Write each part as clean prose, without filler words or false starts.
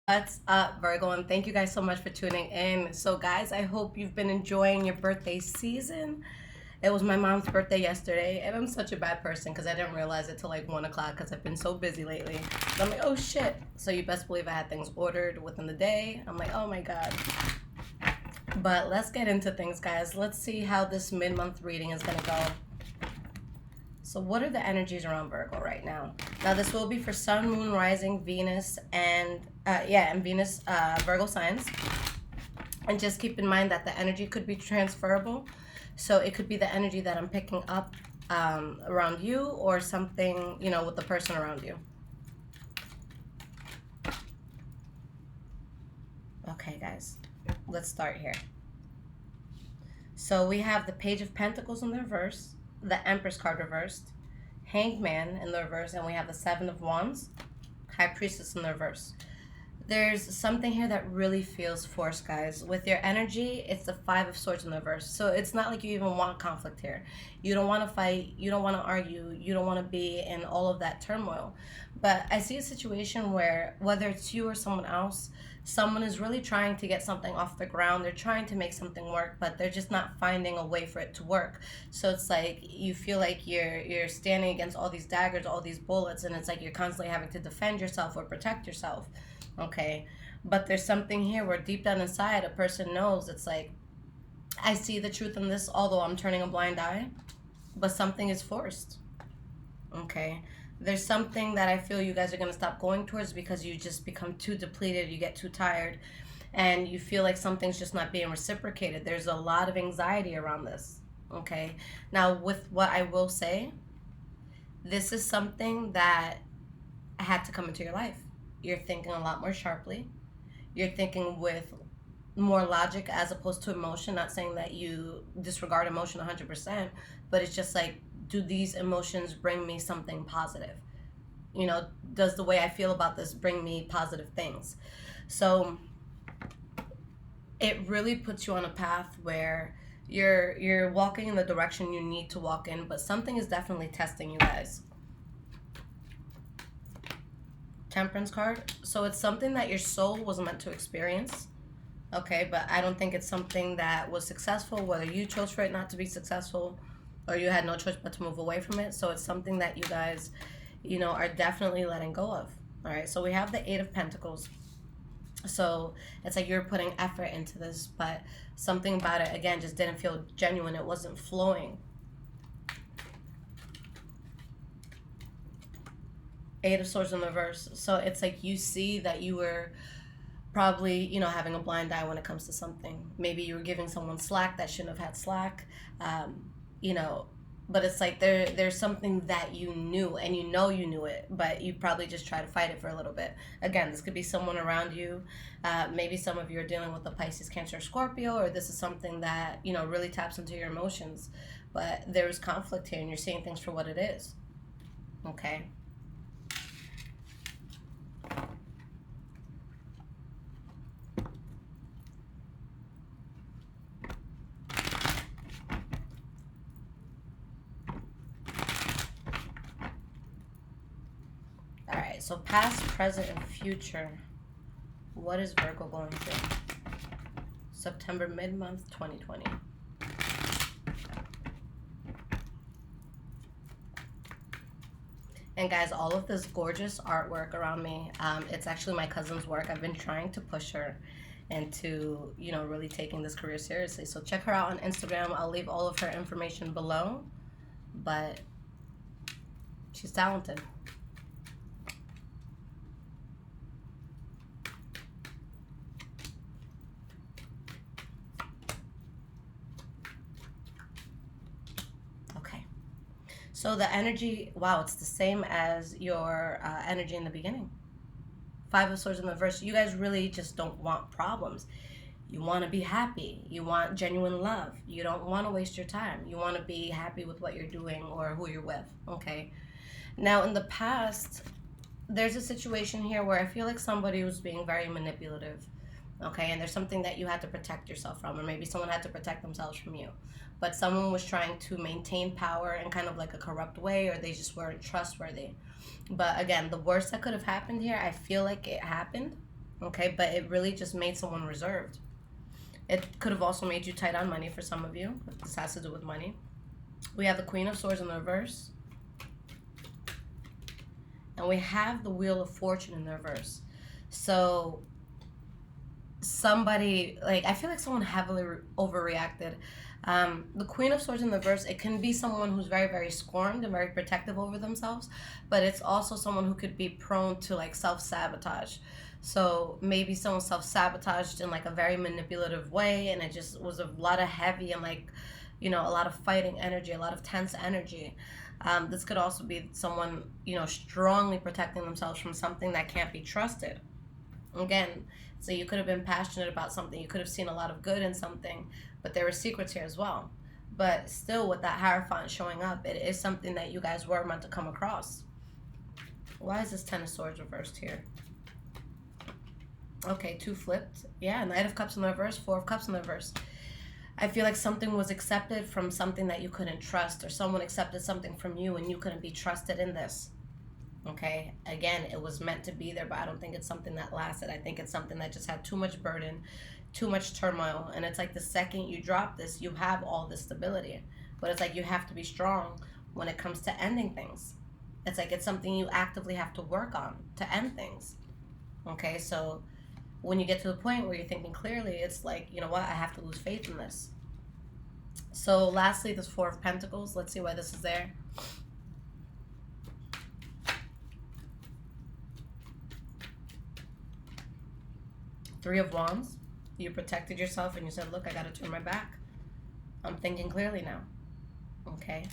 What's up, Virgo? And thank you guys so much for tuning in. So, guys, I hope you've been enjoying your birthday season. It was my mom's birthday yesterday, and I'm such a bad person because I didn't realize it till like 1 o'clock because I've been so busy lately. But I'm like, oh shit. So, you best believe I had things ordered within the day. I'm like, oh my god. But let's get into things, guys. Let's see how this mid month reading is going to go. So what are the energies around Virgo right now? Now this will be for Sun, Moon, Rising, Venus, and Venus, Virgo signs. And just keep in mind that the energy could be transferable. So it could be the energy that I'm picking up around you, or something, with the person around you. Okay, guys, let's start here. So we have the Page of Pentacles in the reverse, the Empress card reversed, Hanged Man in the reverse, and we have the Seven of Wands, High Priestess in the reverse. There's something here that really feels forced, guys. With your energy, it's the Five of Swords in the reverse. So it's not like you even want conflict here. You don't want to fight. You don't want to argue. You don't want to be in all of that turmoil. But I see a situation where, whether it's you or someone else, someone is really trying to get something off the ground. They're trying to make something work, but they're just not finding a way for it to work. So it's like you feel like you're standing against all these daggers, all these bullets, and it's like you're constantly having to defend yourself or protect yourself. Okay, but there's something here where deep down inside a person knows, it's like, I see the truth in this, although I'm turning a blind eye, but something is forced. Okay, there's something that I feel you guys are going to stop going towards because you just become too depleted, you get too tired, and you feel like something's just not being reciprocated. There's a lot of anxiety around this. Okay, now with what I will say, this is something that had to come into your life. You're thinking a lot more sharply. You're thinking with more logic as opposed to emotion. Not saying that you disregard emotion 100%, but it's just like, do these emotions bring me something positive? Does the way I feel about this bring me positive things? So it really puts you on a path where you're walking in the direction you need to walk in, but something is definitely testing you guys. Temperance card. So it's something that your soul was meant to experience. Okay, but I don't think it's something that was successful, whether you chose for it not to be successful or you had no choice but to move away from it. So it's something that you guys, are definitely letting go of. All right, so we have the Eight of Pentacles. So it's like you're putting effort into this, but something about it, again, just didn't feel genuine. It wasn't flowing. Eight of Swords in the reverse. So it's like you see that you were probably, having a blind eye when it comes to something. Maybe you were giving someone slack that shouldn't have had slack. You know, but it's like there's something that you knew, and you knew it, but you probably just try to fight it for a little bit. Again, this could be someone around you. Maybe some of you are dealing with a Pisces, Cancer, Scorpio, or this is something that, really taps into your emotions. But there's conflict here, and you're seeing things for what it is. Okay. So past, present, and future. What is Virgo going through? September mid-month 2020. And guys, all of this gorgeous artwork around me, it's actually my cousin's work. I've been trying to push her into, really taking this career seriously. So check her out on Instagram. I'll leave all of her information below. But she's talented. So the energy, wow, it's the same as your energy in the beginning. Five of Swords in the reverse. You guys really just don't want problems. You want to be happy. You want genuine love. You don't want to waste your time. You want to be happy with what you're doing or who you're with. Okay. Now, in the past, there's a situation here where I feel like somebody was being very manipulative. Okay, and there's something that you had to protect yourself from, or maybe someone had to protect themselves from you. But someone was trying to maintain power in kind of like a corrupt way, or they just weren't trustworthy. But again, the worst that could have happened here, I feel like it happened. Okay, but it really just made someone reserved. It could have also made you tight on money for some of you. This has to do with money. We have the Queen of Swords in the reverse. And we have the Wheel of Fortune in the reverse. So somebody, like, I feel like someone heavily overreacted. The Queen of Swords in the reverse, it can be someone who's very, very scorned and very protective over themselves, but it's also someone who could be prone to like self-sabotage. So maybe someone self-sabotaged in like a very manipulative way, and it just was a lot of heavy and like, you know, a lot of fighting energy, a lot of tense energy. This could also be someone, you know, strongly protecting themselves from something that can't be trusted. Again, so you could have been passionate about something, you could have seen a lot of good in something, but there were secrets here as well. But still, with that Hierophant showing up, it is something that you guys were meant to come across. Why is this Ten of Swords reversed here? Okay, 2 flipped. Yeah, Knight of Cups in the reverse, 4 of Cups in the reverse. I feel like something was accepted from something that you couldn't trust, or someone accepted something from you and you couldn't be trusted in this. Okay, again, it was meant to be there, but I don't think it's something that lasted. I think it's something that just had too much burden, too much turmoil, and it's like the second you drop this, you have all this stability. But it's like you have to be strong when it comes to ending things. It's like it's something you actively have to work on to end things. Okay, so when you get to the point where you're thinking clearly, it's like, you know what, I have to lose faith in this. So lastly, this 4 of Pentacles. Let's see why this is there. Three of Wands. You protected yourself and you said, look, I got to turn my back. I'm thinking clearly now. Okay.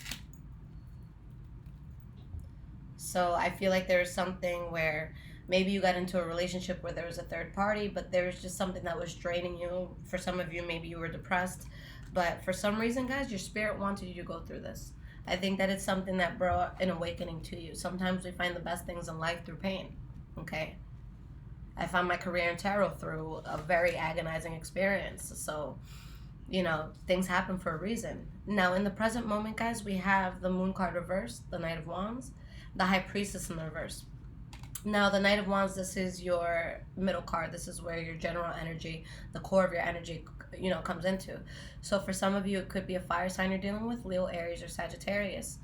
So I feel like there's something where maybe you got into a relationship where there was a third party, but there was just something that was draining you. For some of you, maybe you were depressed. But for some reason, guys, your spirit wanted you to go through this. I think that it's something that brought an awakening to you. Sometimes we find the best things in life through pain. Okay. I found my career in tarot through a very agonizing experience. So, you know, things happen for a reason. Now, in the present moment, guys, we have the Moon card reversed, the Knight of Wands, the High Priestess in the reverse. Now, the Knight of Wands, this is your middle card. This is where your general energy, the core of your energy, you know, comes into. So for some of you, it could be a fire sign you're dealing with, Leo, Aries, or Sagittarius.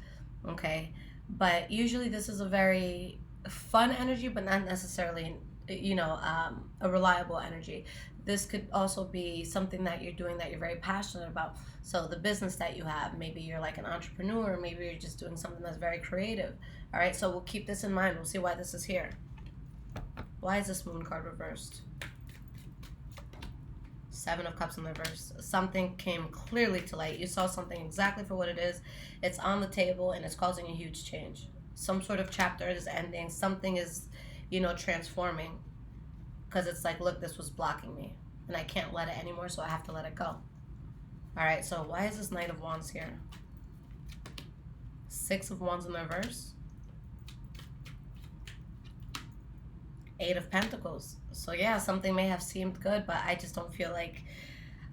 Okay? But usually this is a very fun energy, but not necessarily, you know, a reliable energy. This could also be something that you're doing that you're very passionate about. So the business that you have, maybe you're like an entrepreneur, maybe you're just doing something that's very creative. All right, so we'll keep this in mind. We'll see why this is here. Why is this Moon card reversed? 7 of Cups in the reverse. Something came clearly to light. You saw something exactly for what it is. It's on the table and it's causing a huge change. Some sort of chapter is ending. Something is, you know, transforming. Because it's like, look, this was blocking me. And I can't let it anymore, so I have to let it go. All right, so why is this Knight of Wands here? 6 of Wands in the reverse. 8 of Pentacles. So yeah, something may have seemed good, but I just don't feel like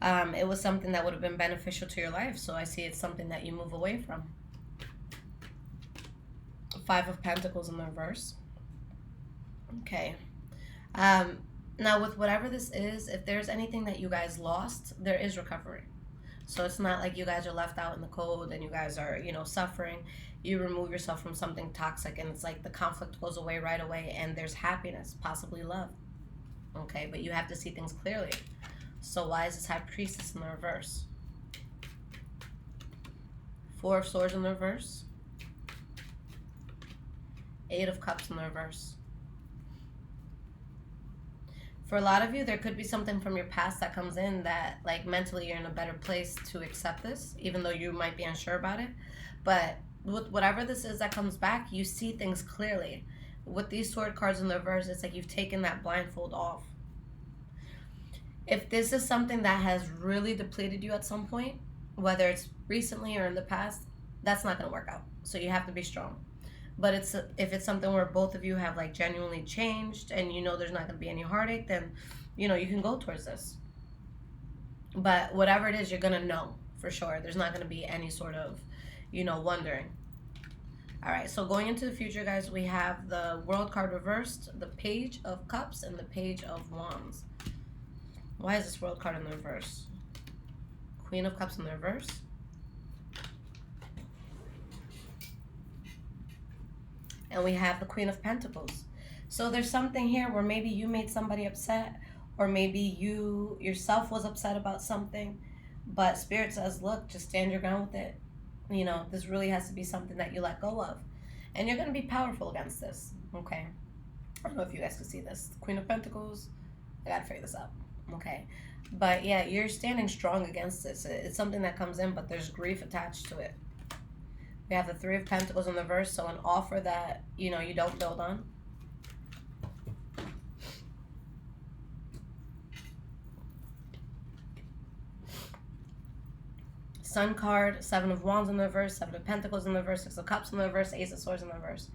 it was something that would have been beneficial to your life. So I see it's something that you move away from. 5 of Pentacles in the reverse. Okay. Now with whatever this is, if there's anything that you guys lost, there is recovery. So it's not like you guys are left out in the cold and you guys are, you know, suffering. You remove yourself from something toxic and it's like the conflict goes away right away and there's happiness, possibly love. Okay, but you have to see things clearly. So why is this High Priestess in the reverse? 4 of Swords in the reverse. 8 of Cups in the reverse. For a lot of you, there could be something from your past that comes in that, like, mentally you're in a better place to accept this, even though you might be unsure about it. But with whatever this is that comes back, you see things clearly. With these sword cards in the reverse, it's like you've taken that blindfold off. If this is something that has really depleted you at some point, whether it's recently or in the past, that's not going to work out. So you have to be strong. But if it's something where both of you have like genuinely changed and you know there's not going to be any heartache, then, you know, you can go towards this. But whatever it is, you're going to know for sure. There's not going to be any sort of, you know, wondering. All right, so going into the future, guys, we have the World card reversed, the Page of Cups, and the Page of Wands. Why is this World card in the reverse? Queen of Cups in the reverse. And we have the Queen of Pentacles. So there's something here where maybe you made somebody upset, or maybe you yourself was upset about something, but Spirit says, look, just stand your ground with it. You know, this really has to be something that you let go of. And you're going to be powerful against this, okay? I don't know if you guys can see this. Queen of Pentacles, I got to figure this out, okay? But yeah, you're standing strong against this. It's something that comes in, but there's grief attached to it. We have the Three of Pentacles in the verse, so an offer that, you know, you don't build on. Sun card, Seven of Wands in the reverse, Seven of Pentacles in the reverse, Six of Cups in the reverse, Ace of Swords in the reverse.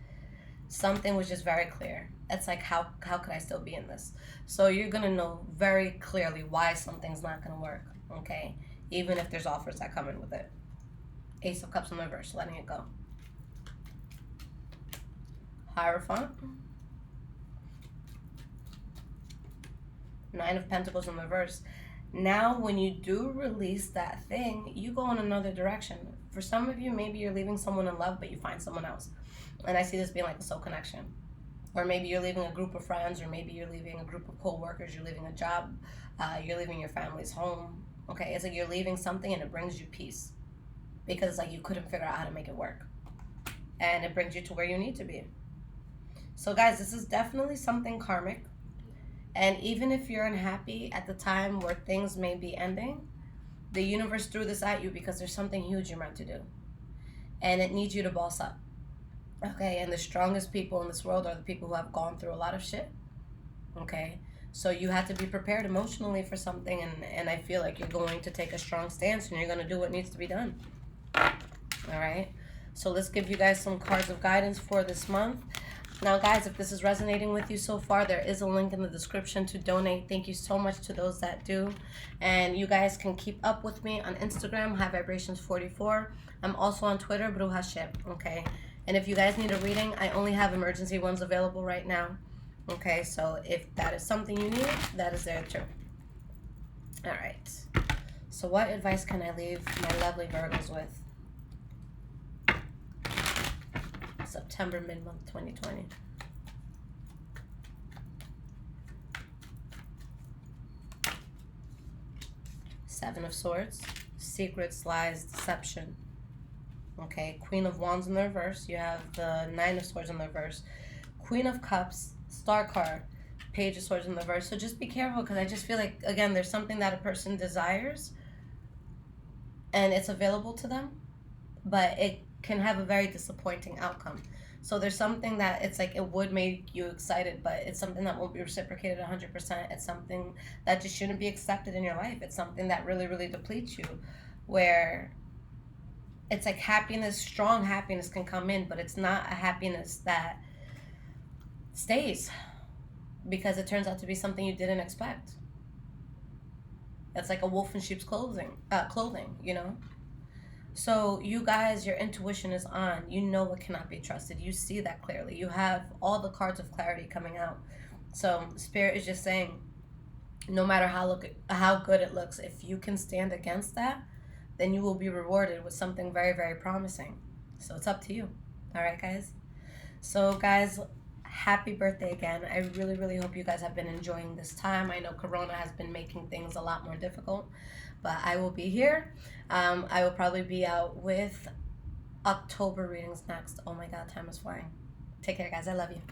Something was just very clear. It's like, how could I still be in this? So you're going to know very clearly why something's not going to work, okay? Even if there's offers that come in with it. Ace of Cups in the reverse, letting it go. Hierophant. Nine of Pentacles in the reverse. Now, when you do release that thing, you go in another direction. For some of you, maybe you're leaving someone in love, but you find someone else. And I see this being like a soul connection. Or maybe you're leaving a group of friends, or maybe you're leaving a group of co-workers, you're leaving a job, you're leaving your family's home. Okay, it's like you're leaving something and it brings you peace. Because it's like you couldn't figure out how to make it work. And it brings you to where you need to be. So guys, this is definitely something karmic. And even if you're unhappy at the time where things may be ending, the universe threw this at you because there's something huge you're meant to do. And it needs you to boss up. Okay, and the strongest people in this world are the people who have gone through a lot of shit. Okay, so you have to be prepared emotionally for something, and I feel like you're going to take a strong stance and you're going to do what needs to be done. All right, so let's give you guys some cards of guidance for this month. Now, guys, if this is resonating with you so far, there is a link in the description to donate. Thank you so much to those that do. And you guys can keep up with me on Instagram, High Vibrations 44. I'm also on Twitter, Bruja, okay? And if you guys need a reading, I only have emergency ones available right now. Okay, so if that is something you need, that is there too. All right. So what advice can I leave my lovely Virgos with? September, mid-month 2020. Seven of Swords, secrets, lies, deception. Okay, Queen of Wands in the reverse. You have the Nine of Swords in the reverse. Queen of Cups, Star card, Page of Swords in the reverse. So just be careful, because I just feel like, again, there's something that a person desires and it's available to them, but it can have a very disappointing outcome. So there's something that it's like it would make you excited, but it's something that won't be reciprocated 100%. It's something that just shouldn't be accepted in your life. It's something that really, really depletes you, where it's like happiness, strong happiness can come in, but it's not a happiness that stays, because it turns out to be something you didn't expect. It's like a wolf in sheep's clothing, you know? So you guys, your intuition is on. You know what cannot be trusted. You see that clearly. You have all the cards of clarity coming out. So Spirit is just saying, no matter how good it looks, if you can stand against that, then you will be rewarded with something very, very promising. So it's up to you. All right, guys? So guys, happy birthday again. I really, really hope you guys have been enjoying this time. I know Corona has been making things a lot more difficult, but I will be here. I will probably be out with October readings next. Oh my God, time is flying. Take care, guys. I love you.